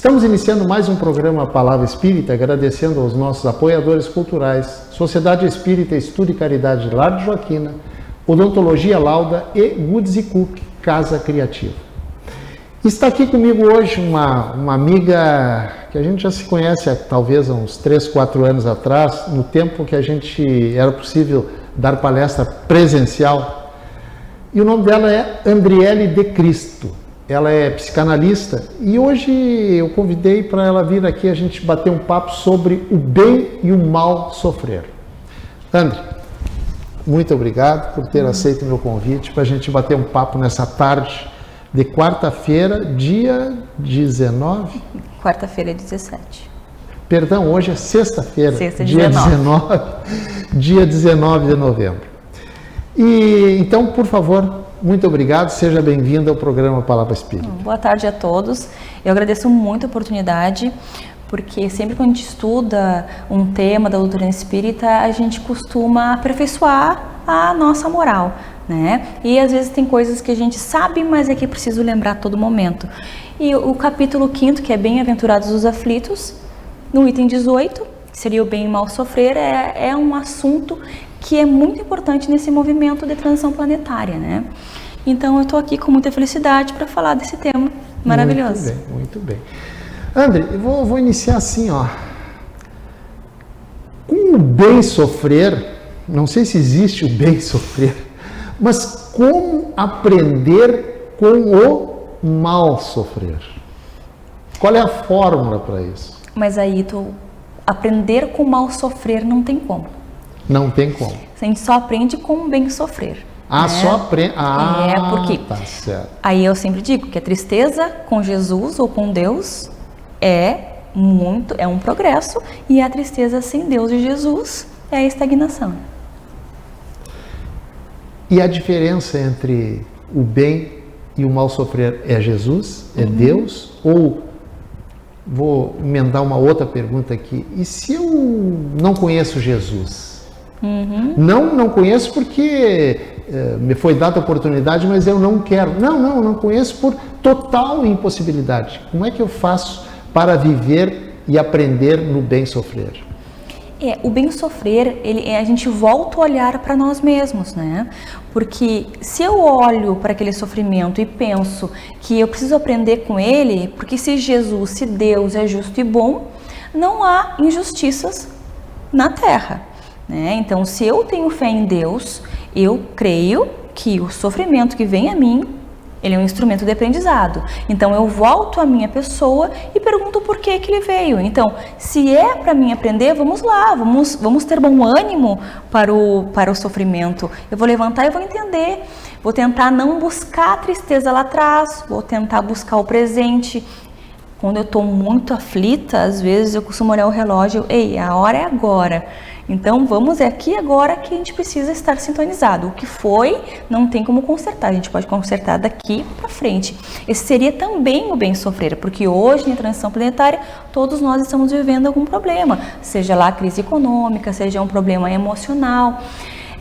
Estamos iniciando mais um programa Palavra Espírita, agradecendo aos nossos apoiadores culturais, Sociedade Espírita Estudo e Caridade Lar de Joaquina, Odontologia Lauda e Woods & Cook, Casa Criativa. Está aqui comigo hoje uma amiga que a gente já se conhece talvez há uns 3, 4 anos atrás, no tempo que a gente era possível dar palestra presencial. E o nome dela é Andriele de Cristo. Ela é psicanalista e hoje eu convidei para ela vir aqui a gente bater um papo sobre o bem e o mal sofrer. André, muito obrigado por ter aceito o meu convite para a gente bater um papo nessa tarde de quarta-feira, dia 19? Quarta-feira, 17. Perdão, hoje é sexta-feira, dia 19 de novembro. E então, por favor, muito obrigado, seja bem-vindo ao programa Palavra Espírita. Boa tarde a todos. Eu agradeço muito a oportunidade, porque sempre quando a gente estuda um tema da doutrina espírita, a gente costuma aperfeiçoar a nossa moral, né? E às vezes tem coisas que a gente sabe, mas é que é preciso lembrar a todo momento. E o capítulo 5º, que é Bem-aventurados os aflitos, no item 18, que seria o bem e mal sofrer, é um assunto que é muito importante nesse movimento de transição planetária, né? Então eu estou aqui com muita felicidade para falar desse tema maravilhoso. Muito bem. André, eu vou iniciar assim, ó. Com o bem sofrer, não sei se existe o bem sofrer, mas como aprender com o mal sofrer? Qual é a fórmula para isso? Mas aí, aprender com o mal sofrer não tem como. Não tem como. A gente só aprende com o bem sofrer. Ah, né? Só aprende. Porque tá certo. Aí eu sempre digo que a tristeza com Jesus ou com Deus é um progresso, e a tristeza sem Deus e Jesus é a estagnação. E a diferença entre o bem e o mal sofrer é Jesus? É Deus? Ou, vou emendar uma outra pergunta aqui, e se eu não conheço Jesus? Não conheço porque me foi dada a oportunidade, mas eu não quero. Não conheço por total impossibilidade. Como é que eu faço para viver e aprender no bem sofrer? O bem sofrer, a gente volta a olhar para nós mesmos, né? Porque se eu olho para aquele sofrimento e penso que eu preciso aprender com ele, porque se Jesus, se Deus é justo e bom, não há injustiças na Terra, né? Então, se eu tenho fé em Deus, eu creio que o sofrimento que vem a mim, ele é um instrumento de aprendizado. Então, eu volto à minha pessoa e pergunto por que ele veio. Então, se é para mim aprender, vamos lá, vamos ter bom ânimo para o sofrimento. Eu vou levantar e vou entender. Vou tentar não buscar a tristeza lá atrás, vou tentar buscar o presente. Quando eu estou muito aflita, às vezes eu costumo olhar o relógio, a hora é agora. Então, é aqui agora que a gente precisa estar sintonizado. O que foi, não tem como consertar. A gente pode consertar daqui para frente. Esse seria também o bem sofrer, porque hoje, em transição planetária, todos nós estamos vivendo algum problema. Seja lá crise econômica, seja um problema emocional,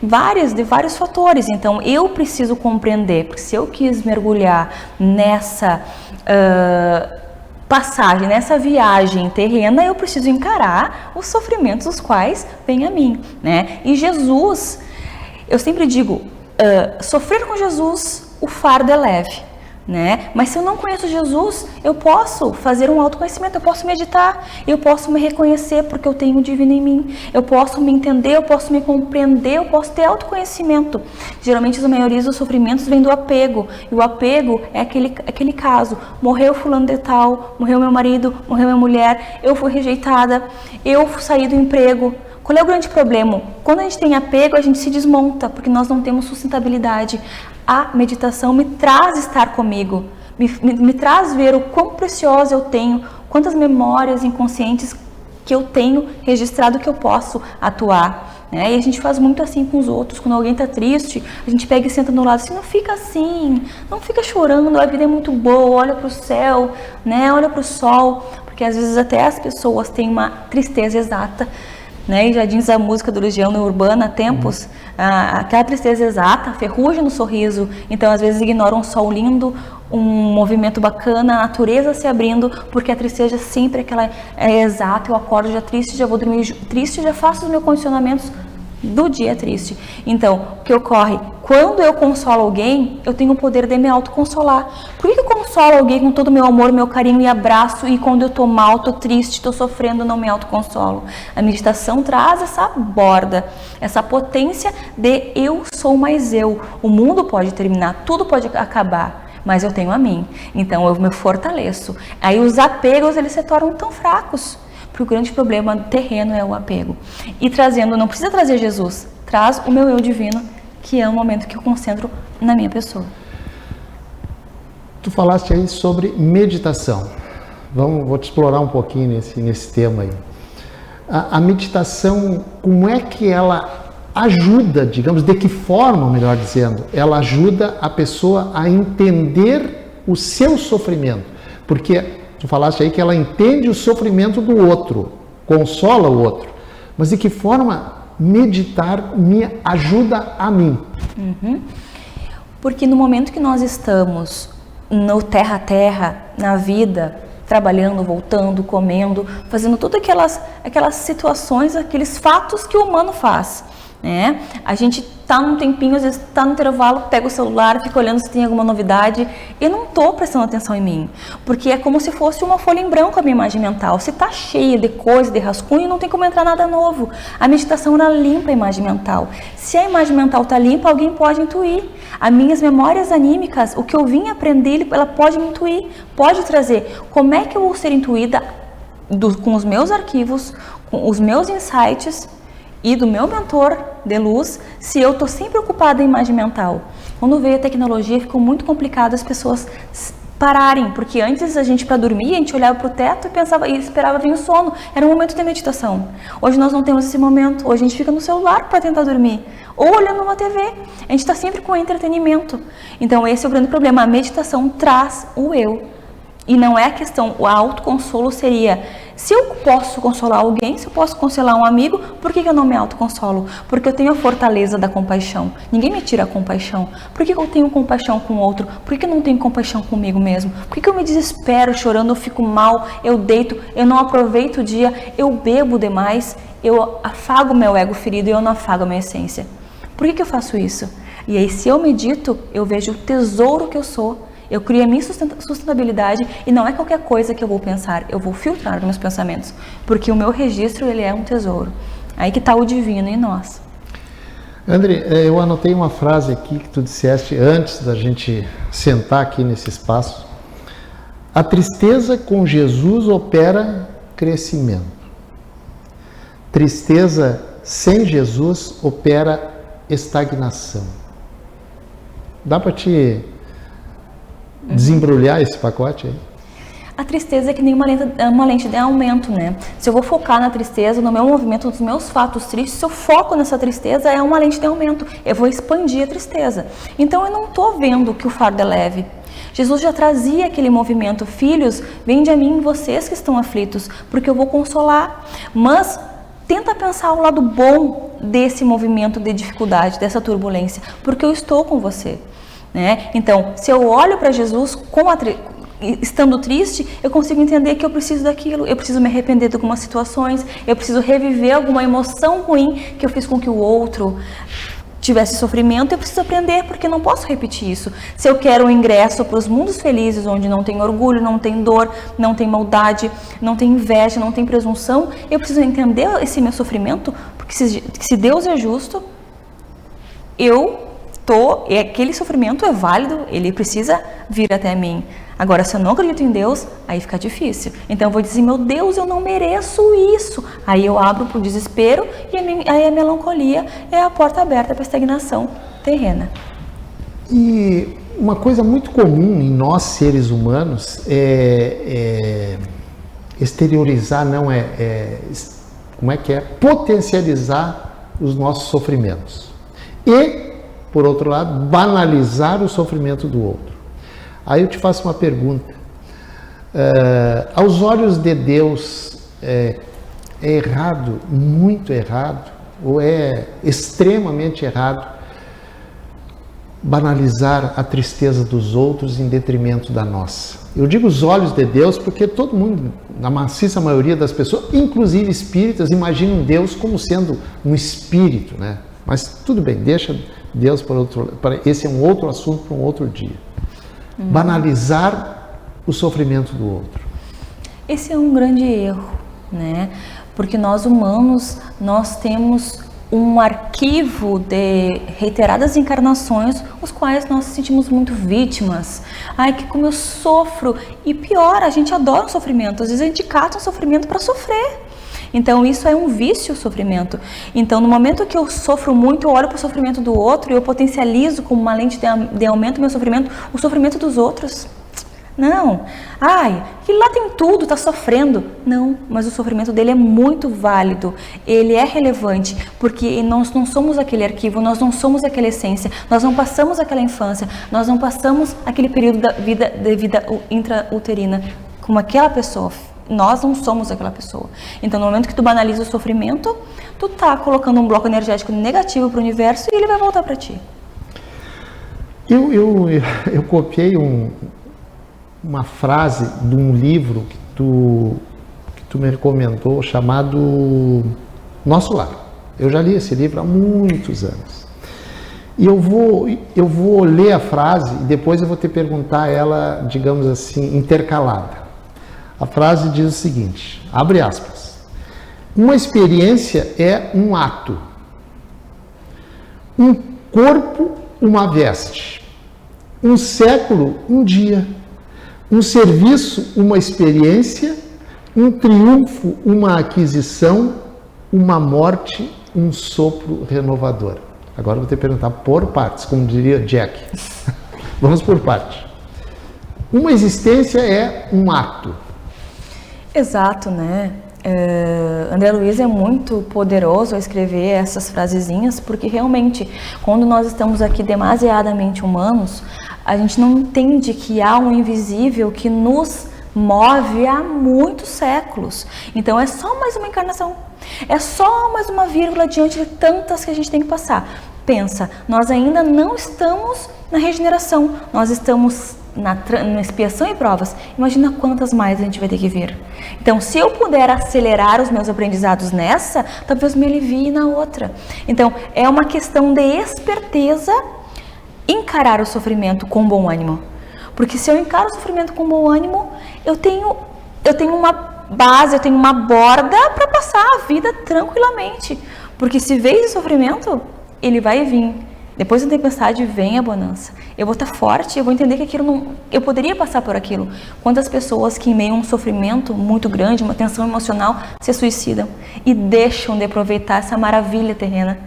de vários fatores. Então, eu preciso compreender, porque se eu quis mergulhar nessa passagem, nessa viagem terrena, eu preciso encarar os sofrimentos os quais vêm a mim, né? E Jesus, eu sempre digo, sofrer com Jesus, o fardo é leve, né? Mas se eu não conheço Jesus, eu posso fazer um autoconhecimento, eu posso meditar, eu posso me reconhecer porque eu tenho o divino em mim, eu posso me entender, eu posso me compreender, eu posso ter autoconhecimento. Geralmente, a maioria dos sofrimentos vem do apego, e o apego é aquele caso, morreu fulano de tal, morreu meu marido, morreu minha mulher, eu fui rejeitada, eu saí do emprego. Qual é o grande problema? Quando a gente tem apego, a gente se desmonta, porque nós não temos sustentabilidade. A meditação me traz estar comigo, me traz ver o quão preciosa eu tenho, quantas memórias inconscientes que eu tenho registrado que eu posso atuar, né? E a gente faz muito assim com os outros. Quando alguém está triste, a gente pega e senta no lado assim, não fica assim, não fica chorando, a vida é muito boa, olha para o céu, né? Olha para o sol, porque às vezes até as pessoas têm uma tristeza exata, né? E já diz a música do Legião Urbana há tempos, aquela tristeza exata, ferrugem no sorriso. Então, às vezes ignoram um sol lindo, um movimento bacana, a natureza se abrindo, porque a tristeza sempre é exata, eu acordo já triste, já vou dormir triste, já faço os meus condicionamentos do dia triste. Então, o que ocorre? Quando eu consolo alguém, eu tenho o poder de me autoconsolar. Por que eu consolo alguém com todo o meu amor, meu carinho e abraço, e quando eu tô mal, tô triste, tô sofrendo, não me autoconsolo? A meditação traz essa borda, essa potência de eu sou mais eu. O mundo pode terminar, tudo pode acabar, mas eu tenho a mim. Então, eu me fortaleço. Aí os apegos, eles se tornam tão fracos. Porque o grande problema terreno é o apego. E trazendo, não precisa trazer Jesus, traz o meu eu divino, que é o momento que eu concentro na minha pessoa. Tu falaste aí sobre meditação. Vou te explorar um pouquinho nesse tema aí. A meditação, como é que ela ajuda, digamos, de que forma, melhor dizendo, ela ajuda a pessoa a entender o seu sofrimento? Porque tu falaste aí que ela entende o sofrimento do outro, consola o outro. Mas de que forma meditar me ajuda a mim? Porque no momento que nós estamos no terra a terra, na vida, trabalhando, voltando, comendo, fazendo todas aquelas situações, aqueles fatos que o humano faz, né? A gente tá num tempinho, às vezes tá no intervalo, pega o celular, fica olhando se tem alguma novidade. Eu não tô prestando atenção em mim, porque é como se fosse uma folha em branco a minha imagem mental. Se tá cheia de coisa, de rascunho, não tem como entrar nada novo. A meditação, ela limpa a imagem mental. Se a imagem mental tá limpa, alguém pode intuir. As minhas memórias anímicas, o que eu vim aprender, ela pode me intuir, pode trazer. Como é que eu vou ser intuída com os meus arquivos, com os meus insights e do meu mentor de luz, se eu estou sempre ocupada em imagem mental? Quando veio a tecnologia, ficou muito complicado as pessoas pararem, porque antes a gente, para dormir, a gente olhava para o teto e pensava e esperava vir o sono. Era um momento de meditação. Hoje nós não temos esse momento. Hoje a gente fica no celular para tentar dormir, ou olhando uma TV. A gente está sempre com entretenimento. Então esse é o grande problema. A meditação traz o eu. E não é a questão, o autoconsolo seria, se eu posso consolar alguém, se eu posso consolar um amigo, por que eu não me autoconsolo? Porque eu tenho a fortaleza da compaixão. Ninguém me tira a compaixão. Por que eu tenho compaixão com o outro? Por que eu não tenho compaixão comigo mesmo? Por que eu me desespero chorando, eu fico mal, eu deito, eu não aproveito o dia, eu bebo demais, eu afago meu ego ferido e eu não afago a minha essência? Por que eu faço isso? E aí, se eu medito, eu vejo o tesouro que eu sou. Eu crio a minha sustentabilidade e não é qualquer coisa que eu vou pensar, eu vou filtrar os meus pensamentos, porque o meu registro, ele é um tesouro. Aí que está o divino em nós. André, eu anotei uma frase aqui que tu disseste antes da gente sentar aqui nesse espaço. A tristeza com Jesus opera crescimento. Tristeza sem Jesus opera estagnação. Dá para te desembrulhar esse pacote aí? A tristeza é que nem uma lente de aumento, né? Se eu vou focar na tristeza, no meu movimento, nos meus fatos tristes, se eu foco nessa tristeza, é uma lente de aumento. Eu vou expandir a tristeza. Então eu não estou vendo que o fardo é leve. Jesus já trazia aquele movimento: filhos, vinde a mim vocês que estão aflitos, porque eu vou consolar. Mas tenta pensar o lado bom desse movimento de dificuldade, dessa turbulência, porque eu estou com você. Né? Então, se eu olho para Jesus estando triste, eu consigo entender que eu preciso daquilo, eu preciso me arrepender de algumas situações, eu preciso reviver alguma emoção ruim que eu fiz com que o outro tivesse sofrimento. Eu preciso aprender, porque não posso repetir isso. Se eu quero um ingresso para os mundos felizes, onde não tem orgulho, não tem dor, não tem maldade, não tem inveja, não tem presunção, eu preciso entender esse meu sofrimento, porque se Deus é justo, aquele sofrimento é válido, ele precisa vir até mim. Agora, se eu não acredito em Deus, aí fica difícil. Então eu vou dizer: meu Deus, eu não mereço isso. Aí eu abro para o desespero e aí a melancolia é a porta aberta para a estagnação terrena. E uma coisa muito comum em nós, seres humanos, é exteriorizar, como é que é? Potencializar os nossos sofrimentos. E, por outro lado, banalizar o sofrimento do outro. Aí eu te faço uma pergunta. Aos olhos de Deus, é errado, muito errado, ou é extremamente errado banalizar a tristeza dos outros em detrimento da nossa. Eu digo os olhos de Deus porque todo mundo, na maciça maioria das pessoas, inclusive espíritas, imaginam Deus como sendo um espírito, né? Mas tudo bem, deixa Deus esse é um outro assunto para um outro dia. Banalizar o sofrimento do outro. Esse é um grande erro, né? Porque nós humanos, nós temos um arquivo de reiteradas encarnações, os quais nós nos sentimos muito vítimas. Ai, que como eu sofro! E pior, a gente adora o sofrimento. Às vezes a gente cata o sofrimento para sofrer. Então isso é um vício, o sofrimento. Então no momento que eu sofro muito, eu olho para o sofrimento do outro e eu potencializo com uma lente de aumento do meu sofrimento, o sofrimento dos outros. Não, ai, que lá tem tudo, tá sofrendo. Não, mas o sofrimento dele é muito válido, ele é relevante, porque nós não somos aquele arquivo, nós não somos aquela essência, nós não passamos aquela infância, nós não passamos aquele período de vida intrauterina como aquela pessoa. Nós não somos aquela pessoa. Então, no momento que tu banaliza o sofrimento, tu tá colocando um bloco energético negativo para o universo e ele vai voltar para ti. Eu copiei uma frase de um livro que tu me recomendou, chamado Nosso Lar. Eu já li esse livro há muitos anos. E eu vou ler a frase e depois eu vou te perguntar ela, digamos assim, intercalada. A frase diz o seguinte, abre aspas: uma experiência é um ato, um corpo, uma veste, um século, um dia, um serviço, uma experiência, um triunfo, uma aquisição, uma morte, um sopro renovador. Agora eu vou te perguntar por partes, como diria Jack. Vamos por parte. Uma existência é um ato. Exato, né? André Luiz é muito poderoso a escrever essas frasezinhas, porque realmente, quando nós estamos aqui demasiadamente humanos, a gente não entende que há um invisível que nos move há muitos séculos. Então é só mais uma encarnação, é só mais uma vírgula diante de tantas que a gente tem que passar. Pensa, nós ainda não estamos na regeneração, nós estamos na expiação e provas. Imagina quantas mais a gente vai ter que vir. Então, se eu puder acelerar os meus aprendizados nessa, talvez me alivie na outra. Então, é uma questão de esperteza encarar o sofrimento com bom ânimo. Porque se eu encaro o sofrimento com bom ânimo, eu tenho uma base, eu tenho uma borda para passar a vida tranquilamente. Porque se veio o sofrimento, ele vai vir. Depois da tempestade vem a bonança. Eu vou estar forte, eu vou entender que aquilo não... Eu poderia passar por aquilo. Quantas pessoas que em meio a um sofrimento muito grande, uma tensão emocional, se suicidam e deixam de aproveitar essa maravilha terrena,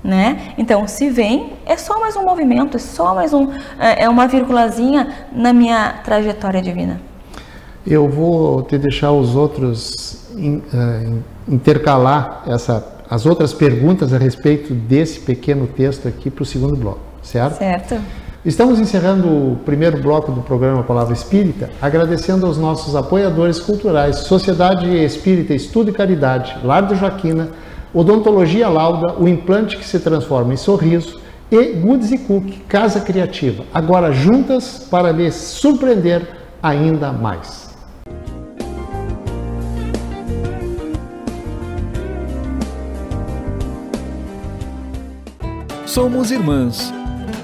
né? Então, se vem, é só mais um movimento, é só mais uma vírgulazinha na minha trajetória divina. Eu vou te deixar os outros intercalar as outras perguntas a respeito desse pequeno texto aqui para o segundo bloco, certo? Certo. Estamos encerrando o primeiro bloco do programa Palavra Espírita, agradecendo aos nossos apoiadores culturais, Sociedade Espírita Estudo e Caridade, Lar de Joaquina, Odontologia Lauda, o implante que se transforma em sorriso, e Goods e Cook, Casa Criativa, agora juntas para lhe surpreender ainda mais. Somos irmãs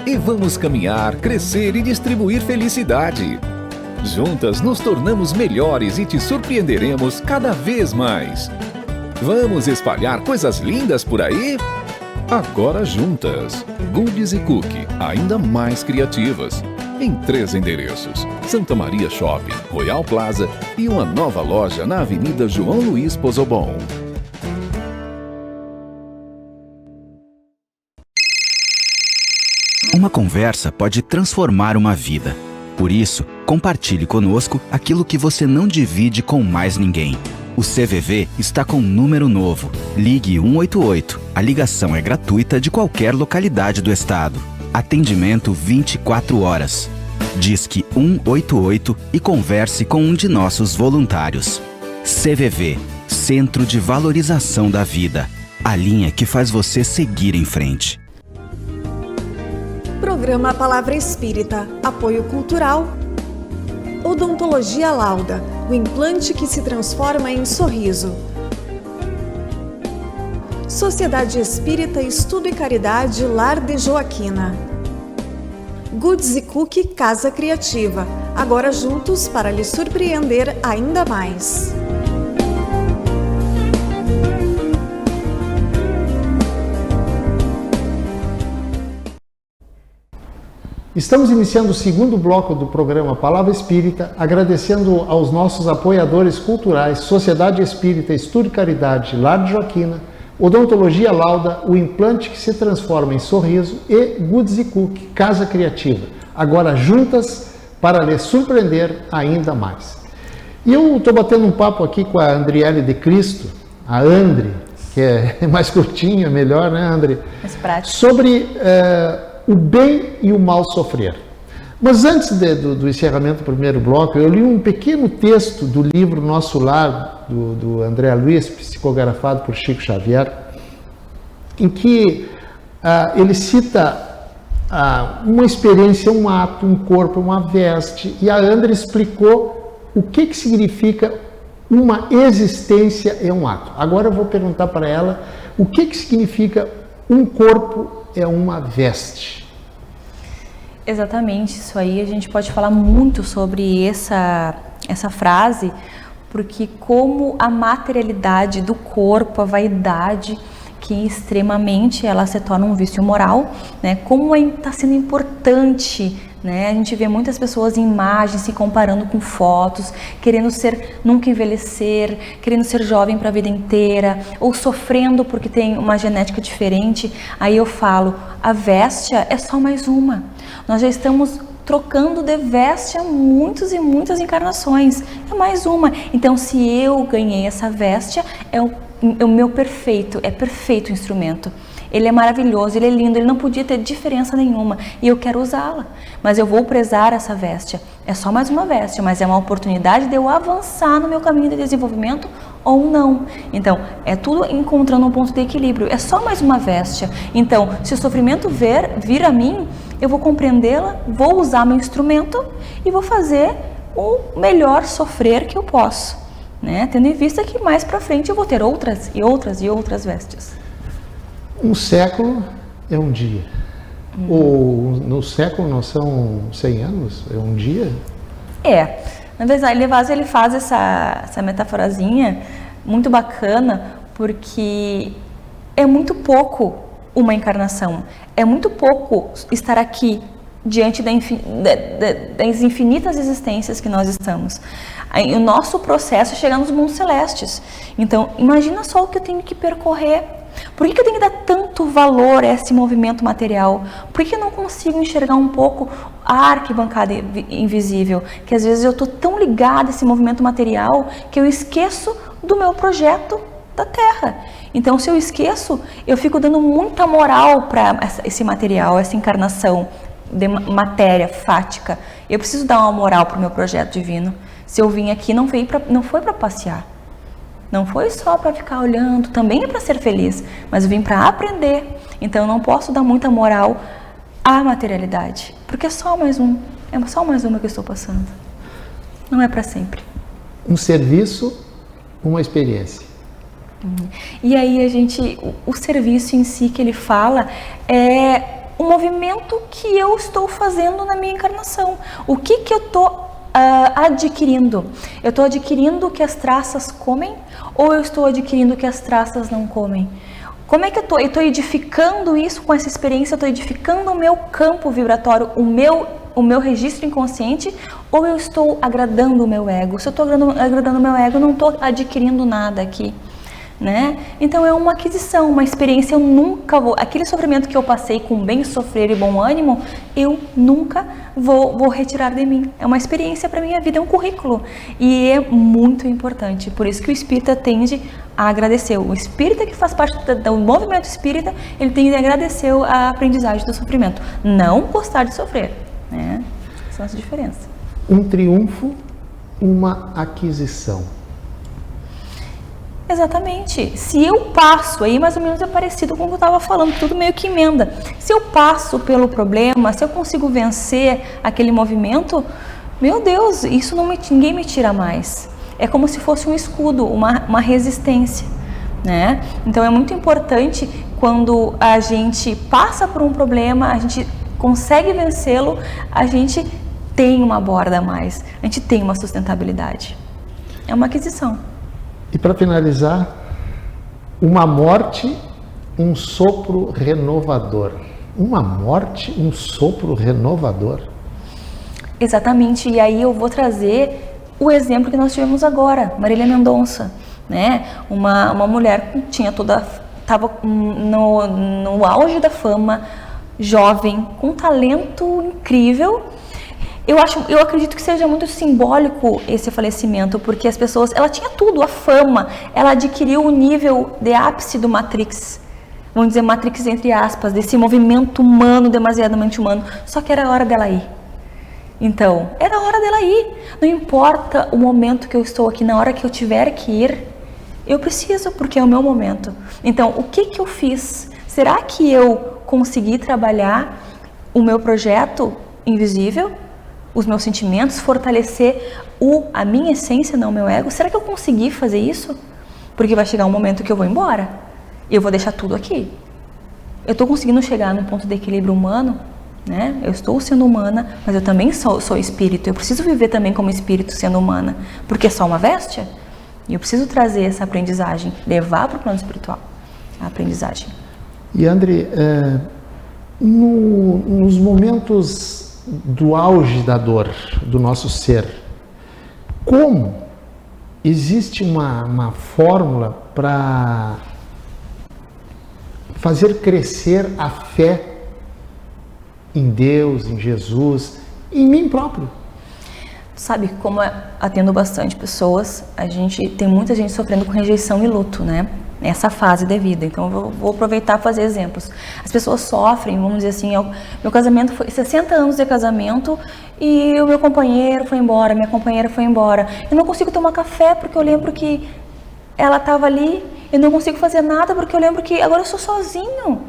e vamos caminhar, crescer e distribuir felicidade. Juntas nos tornamos melhores e te surpreenderemos cada vez mais. Vamos espalhar coisas lindas por aí? Agora juntas. Goods e Cook, ainda mais criativas. Em 3 endereços: Santa Maria Shopping, Royal Plaza e uma nova loja na Avenida João Luiz Pozobon. Uma conversa pode transformar uma vida. Por isso, compartilhe conosco aquilo que você não divide com mais ninguém. O CVV está com um número novo. Ligue 188. A ligação é gratuita de qualquer localidade do estado. Atendimento 24 horas. Disque 188 e converse com um de nossos voluntários. CVV, Centro de Valorização da Vida. A linha que faz você seguir em frente. Programa Palavra Espírita, apoio cultural. Odontologia Lauda, o implante que se transforma em sorriso. Sociedade Espírita Estudo e Caridade Lar de Joaquina. Goods e Cookie Casa Criativa, agora juntos para lhe surpreender ainda mais. Estamos iniciando o segundo bloco do programa Palavra Espírita, agradecendo aos nossos apoiadores culturais, Sociedade Espírita Estudo e Caridade Lar de Joaquina, Odontologia Lauda, o implante que se transforma em sorriso e Goods e Cookie Casa Criativa, agora juntas para lhe surpreender ainda mais. E eu estou batendo um papo aqui com a Andriele de Cristo, a Andri, que é mais curtinha, melhor, né, Andri? Mais prático. Sobre o bem e o mal sofrer. Mas antes do encerramento do primeiro bloco, eu li um pequeno texto do livro Nosso Lar, do André Luiz, psicografado por Chico Xavier, em que ele cita uma experiência, um ato, um corpo, uma veste, e a André explicou o que significa uma existência é um ato. Agora eu vou perguntar para ela o que significa um corpo é uma veste. Exatamente, isso aí a gente pode falar muito sobre essa frase, porque como a materialidade do corpo, a vaidade, que extremamente ela se torna um vício moral, né? Como está sendo importante, né? A gente vê muitas pessoas em imagens se comparando com fotos, querendo nunca envelhecer, querendo ser jovem para a vida inteira, ou sofrendo porque tem uma genética diferente. Aí eu falo, a véstia é só mais uma. Nós já estamos trocando de veste há muitas e muitas encarnações. É mais uma. Então, se eu ganhei essa veste, é o meu perfeito instrumento. Ele é maravilhoso, ele é lindo, ele não podia ter diferença nenhuma e eu quero usá-la, mas eu vou prezar essa veste. É só mais uma veste, mas é uma oportunidade de eu avançar no meu caminho de desenvolvimento ou não. Então, é tudo encontrando um ponto de equilíbrio. É só mais uma veste. Então, se o sofrimento vir a mim, eu vou compreendê-la, vou usar meu instrumento e vou fazer o melhor sofrer que eu posso, né? Tendo em vista que mais para frente eu vou ter outras e outras e outras vestes. Um século é um dia. Ou no século não são 100 anos? É um dia? Na verdade, ele faz essa metaforazinha muito bacana, porque é muito pouco uma encarnação, é muito pouco estar aqui diante das infinitas existências que nós estamos. O nosso processo é chegar nos mundos celestes. Então, imagina só o que eu tenho que percorrer. Por que eu tenho que dar tanto valor a esse movimento material? Por que eu não consigo enxergar um pouco a arquibancada invisível? Que às vezes eu estou tão ligada a esse movimento material que eu esqueço do meu projeto da Terra. Então, se eu esqueço, eu fico dando muita moral para esse material, essa encarnação de matéria fática. Eu preciso dar uma moral para o meu projeto divino. Se eu vim aqui, não foi para passear. Não foi só para ficar olhando, também é para ser feliz, mas eu vim para aprender. Então eu não posso dar muita moral à materialidade, porque é só mais uma que eu estou passando. Não é para sempre. Um serviço, uma experiência. E aí o serviço em si que ele fala é o movimento que eu estou fazendo na minha encarnação. O que eu estou adquirindo? Eu estou adquirindo o que as traças comem ou eu estou adquirindo o que as traças não comem? Como é que eu estou edificando isso com essa experiência? Eu estou edificando o meu campo vibratório, o meu registro inconsciente, ou eu estou agradando o meu ego? Se eu estou agradando o meu ego, eu não estou adquirindo nada aqui, né? Então é uma aquisição, uma experiência. Eu nunca vou, aquele sofrimento que eu passei com bem sofrer e bom ânimo, eu nunca vou retirar de mim. É uma experiência para minha vida, é um currículo e é muito importante. Por isso que o espírita tende a agradecer. O espírita que faz parte do movimento espírita, ele tende a agradecer a aprendizagem do sofrimento, não gostar de sofrer, né? Essa é a diferença. Um triunfo, uma aquisição. Exatamente. Se eu passo, aí mais ou menos é parecido com o que eu estava falando, tudo meio que emenda. Se eu passo pelo problema, se eu consigo vencer aquele movimento, meu Deus, isso ninguém me tira mais. É como se fosse um escudo, uma resistência, né? Então é muito importante quando a gente passa por um problema, a gente consegue vencê-lo, a gente tem uma borda a mais, a gente tem uma sustentabilidade. É uma aquisição. E para finalizar, uma morte, um sopro renovador. Uma morte, um sopro renovador. Exatamente, e aí eu vou trazer o exemplo que nós tivemos agora, Marília Mendonça, né? Uma mulher que estava no auge da fama, jovem, com um talento incrível. Eu acredito que seja muito simbólico esse falecimento, porque as pessoas, ela tinha tudo, a fama, ela adquiriu o nível de ápice do Matrix, vamos dizer Matrix entre aspas, desse movimento humano, demasiadamente humano, só que era a hora dela ir. Então, era a hora dela ir, não importa o momento que eu estou aqui, na hora que eu tiver que ir, eu preciso, porque é o meu momento. Então, o que eu fiz? Será que eu consegui trabalhar o meu projeto invisível? Os meus sentimentos, fortalecer a minha essência, não o meu ego? Será que eu consegui fazer isso? Porque vai chegar um momento que eu vou embora. Eu vou deixar tudo aqui. Eu estou conseguindo chegar num ponto de equilíbrio humano, né? Eu estou sendo humana, mas eu também sou espírito. Eu preciso viver também como espírito sendo humana. Porque é só uma veste? E eu preciso trazer essa aprendizagem, levar para o plano espiritual a aprendizagem. E André, nos momentos do auge da dor do nosso ser, como existe uma fórmula para fazer crescer a fé em Deus, em Jesus, em mim próprio? Sabe, como atendo bastante pessoas, tem muita gente sofrendo com rejeição e luto, né? Nessa fase da vida. Então eu vou aproveitar e fazer exemplos. As pessoas sofrem, vamos dizer assim, meu casamento foi 60 anos de casamento e o meu companheiro foi embora, minha companheira foi embora. Eu não consigo tomar café porque eu lembro que ela estava ali. Eu não consigo fazer nada porque eu lembro que agora eu sou sozinho.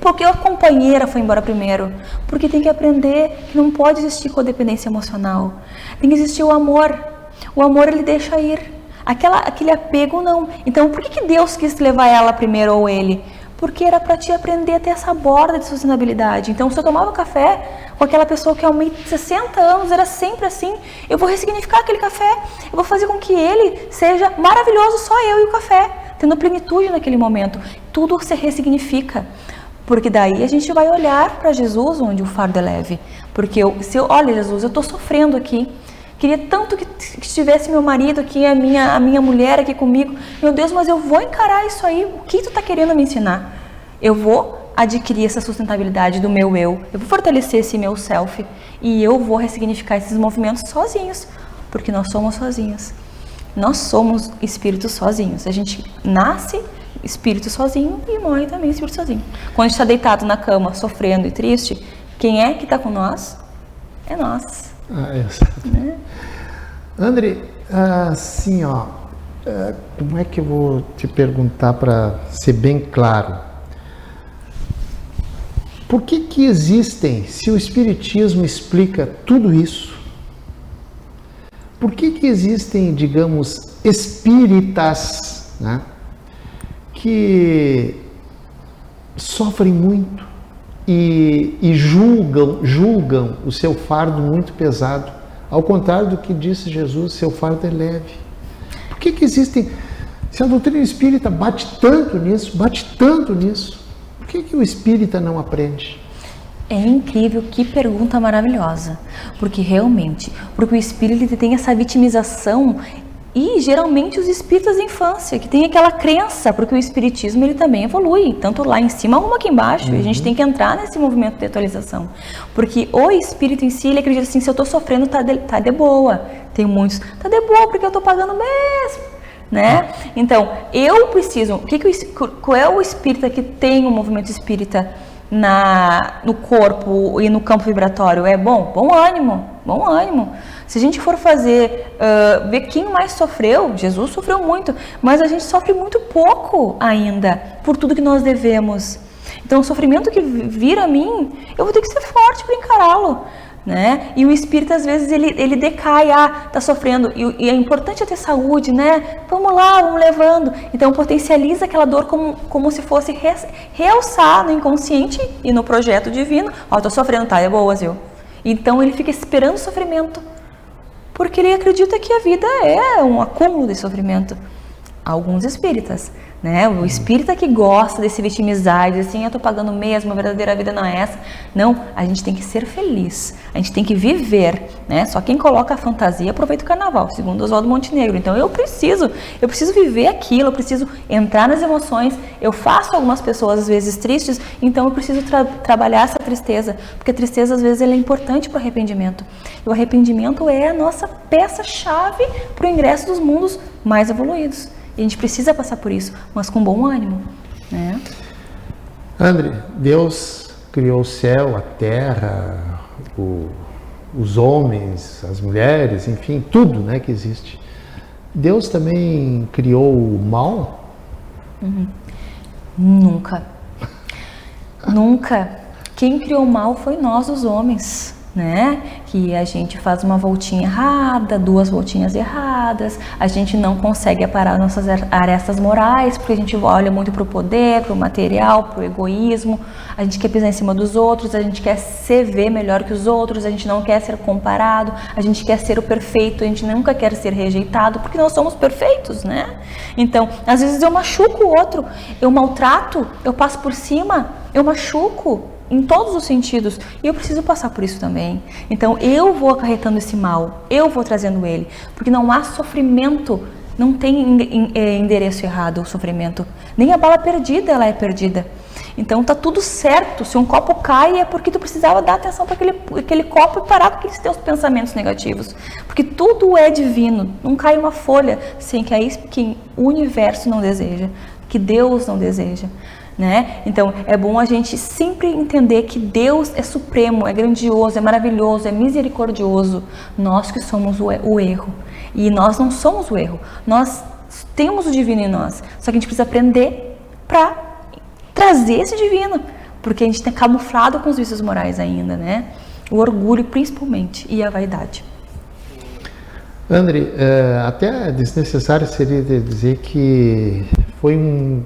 Porque a companheira foi embora primeiro? Porque tem que aprender que não pode existir codependência emocional. Tem que existir o amor. O amor, ele deixa ir. Aquele apego, não. Então, por que Deus quis levar ela primeiro ou ele? Porque era para te aprender a ter essa borda de sustentabilidade. Então, se eu tomava café com aquela pessoa que há 60 anos era sempre assim, eu vou ressignificar aquele café. Eu vou fazer com que ele seja maravilhoso, só eu e o café, tendo plenitude naquele momento. Tudo se ressignifica. Porque daí a gente vai olhar para Jesus, onde o fardo é leve. Porque olha, Jesus, eu estou sofrendo aqui. Queria tanto que estivesse meu marido aqui, a minha mulher aqui comigo. Meu Deus, mas eu vou encarar isso aí. O que tu está querendo me ensinar? Eu vou adquirir essa sustentabilidade do meu eu. Eu vou fortalecer esse meu self. E eu vou ressignificar esses movimentos sozinhos. Porque nós somos sozinhos. Nós somos espíritos sozinhos. A gente nasce espírito sozinho e morre também espírito sozinho. Quando a gente está deitado na cama, sofrendo e triste, quem é que está com nós? É nós. Exato. André, assim, como é que eu vou te perguntar para ser bem claro? Por que existem, se o Espiritismo explica tudo isso, por que existem, digamos, espíritas, né, que sofrem muito e julgam o seu fardo muito pesado, ao contrário do que disse Jesus, seu fardo é leve? Por que existem, se a doutrina espírita bate tanto nisso, por que o espírita não aprende? É incrível, que pergunta maravilhosa, porque o espírito ele tem essa vitimização. E geralmente os espíritas da infância, que tem aquela crença, porque o espiritismo ele também evolui, tanto lá em cima como aqui embaixo, e a gente tem que entrar nesse movimento de atualização, porque o espírito em si, ele acredita assim, se eu estou sofrendo, tá de boa. Tem muitos, tá de boa porque eu estou pagando mesmo, né? Então, eu preciso, qual é o espírita que tem o movimento espírita no corpo e no campo vibratório? É bom ânimo. bom ânimo. Se a gente for ver quem mais sofreu, Jesus sofreu muito, mas a gente sofre muito pouco ainda por tudo que nós devemos. Então, o sofrimento que vir a mim, eu vou ter que ser forte para encará-lo, né? E o espírito, às vezes, ele decai, tá sofrendo, e é importante ter saúde, né? Vamos lá, vamos levando. Então, potencializa aquela dor como se fosse realçar no inconsciente e no projeto divino. Tô sofrendo, tá, é boa, viu? Então, ele fica esperando o sofrimento, porque ele acredita que a vida é um acúmulo de sofrimento. Alguns espíritas, né? O espírita que gosta de se vitimizar e diz assim, eu tô pagando mesmo, a verdadeira vida não é essa. Não, a gente tem que ser feliz, a gente tem que viver, né? Só quem coloca a fantasia aproveita o carnaval, segundo Oswaldo Montenegro. Então eu preciso viver aquilo, eu preciso entrar nas emoções. Eu faço algumas pessoas às vezes tristes, então eu preciso trabalhar essa tristeza, porque a tristeza às vezes ela é importante para o arrependimento. E o arrependimento é a nossa peça-chave para o ingresso dos mundos mais evoluídos. E a gente precisa passar por isso, mas com bom ânimo, né? André, Deus criou o céu, a terra, os homens, as mulheres, enfim, tudo, né, que existe. Deus também criou o mal? Nunca. Nunca. Quem criou o mal foi nós, os homens, né? Que a gente faz uma voltinha errada, 2 voltinhas erradas, a gente não consegue aparar nossas arestas morais, porque a gente olha muito para o poder, para o material, para o egoísmo, a gente quer pisar em cima dos outros, a gente quer se ver melhor que os outros, a gente não quer ser comparado, a gente quer ser o perfeito, a gente nunca quer ser rejeitado, porque nós somos perfeitos, né? Então, às vezes eu machuco o outro, eu maltrato, eu passo por cima, eu machuco, em todos os sentidos, e eu preciso passar por isso também. Então eu vou acarretando esse mal, eu vou trazendo ele, porque não há sofrimento, não tem endereço errado o sofrimento, nem a bala perdida ela é perdida. Então tá tudo certo, se um copo cai é porque tu precisava dar atenção para aquele copo e parar com aqueles teus pensamentos negativos, porque tudo é divino, não cai uma folha sem que o universo não deseja, que Deus não deseja. Né? Então é bom a gente sempre entender que Deus é supremo, é grandioso, é maravilhoso, é misericordioso. Nós que somos o erro, e nós não somos o erro, nós temos o divino em nós, só que a gente precisa aprender para trazer esse divino, porque a gente está camuflado com os vícios morais ainda, né? O orgulho principalmente e a vaidade. André, até desnecessário seria dizer que foi um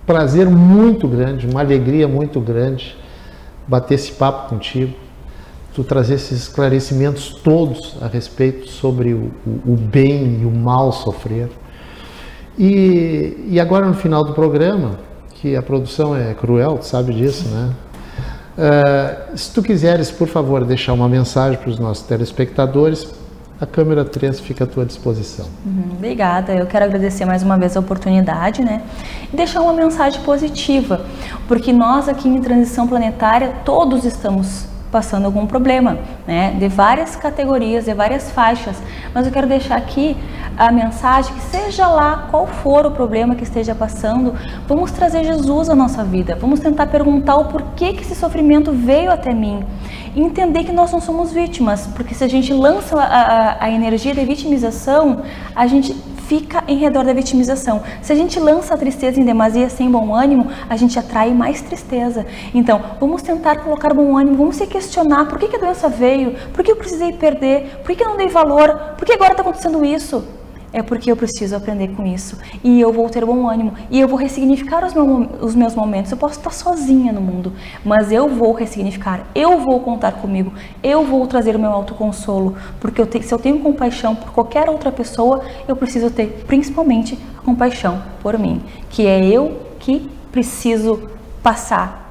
prazer muito grande, uma alegria muito grande bater esse papo contigo, tu trazer esses esclarecimentos todos a respeito sobre o bem e o mal sofrer. E agora no final do programa, que a produção é cruel, tu sabe disso, né? Se tu quiseres, por favor, deixar uma mensagem para os nossos telespectadores, a câmera 3 fica à tua disposição. Obrigada, eu quero agradecer mais uma vez a oportunidade, né? E deixar uma mensagem positiva, porque nós aqui em Transição Planetária, todos estamos passando algum problema, né? De várias categorias, de várias faixas, mas eu quero deixar aqui a mensagem que seja lá qual for o problema que esteja passando, vamos trazer Jesus à nossa vida, vamos tentar perguntar o porquê que esse sofrimento veio até mim, e entender que nós não somos vítimas, porque se a gente lança a energia de vitimização, a gente fica em redor da vitimização. Se a gente lança a tristeza em demasia sem bom ânimo, a gente atrai mais tristeza. Então, vamos tentar colocar bom ânimo, vamos se questionar por que a doença veio, por que eu precisei perder, por que eu não dei valor, por que agora está acontecendo isso? É porque eu preciso aprender com isso, e eu vou ter bom ânimo, e eu vou ressignificar os meus momentos. Eu posso estar sozinha no mundo, mas eu vou ressignificar, eu vou contar comigo, eu vou trazer o meu autoconsolo, porque se eu tenho compaixão por qualquer outra pessoa, eu preciso ter principalmente a compaixão por mim, que é eu que preciso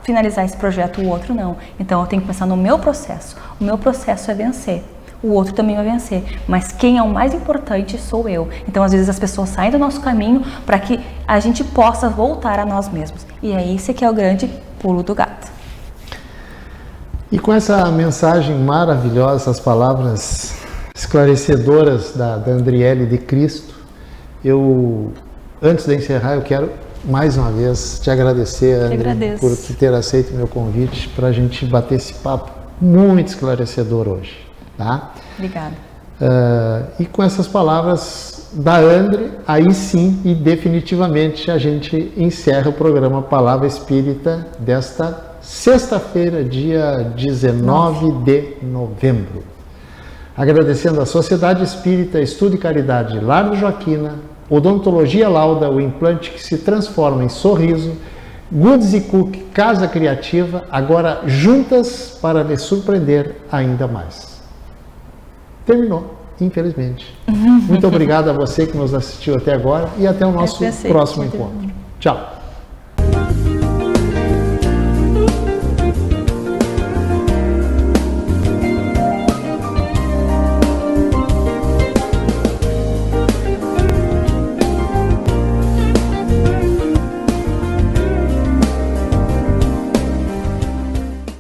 finalizar esse projeto, o outro não. Então eu tenho que pensar no meu processo, o meu processo é vencer. O outro também vai vencer, mas quem é o mais importante sou eu. Então, às vezes, as pessoas saem do nosso caminho para que a gente possa voltar a nós mesmos. E é esse que é o grande pulo do gato. E com essa mensagem maravilhosa, essas palavras esclarecedoras da Andriele de Cristo, antes de encerrar, eu quero mais uma vez te agradecer, André, por ter aceito o meu convite para a gente bater esse papo muito esclarecedor hoje. Tá? Obrigada. E com essas palavras da Andre, aí sim e definitivamente a gente encerra o programa Palavra Espírita desta sexta-feira, dia 19 de novembro. Agradecendo à Sociedade Espírita Estudo e Caridade Lar de Joaquina, Odontologia Lauda, o implante que se transforma em sorriso, Goods Cook, Casa Criativa, agora juntas para lhe surpreender ainda mais. Terminou, infelizmente. Muito obrigado a você que nos assistiu até agora e até o nosso próximo encontro. Tchau.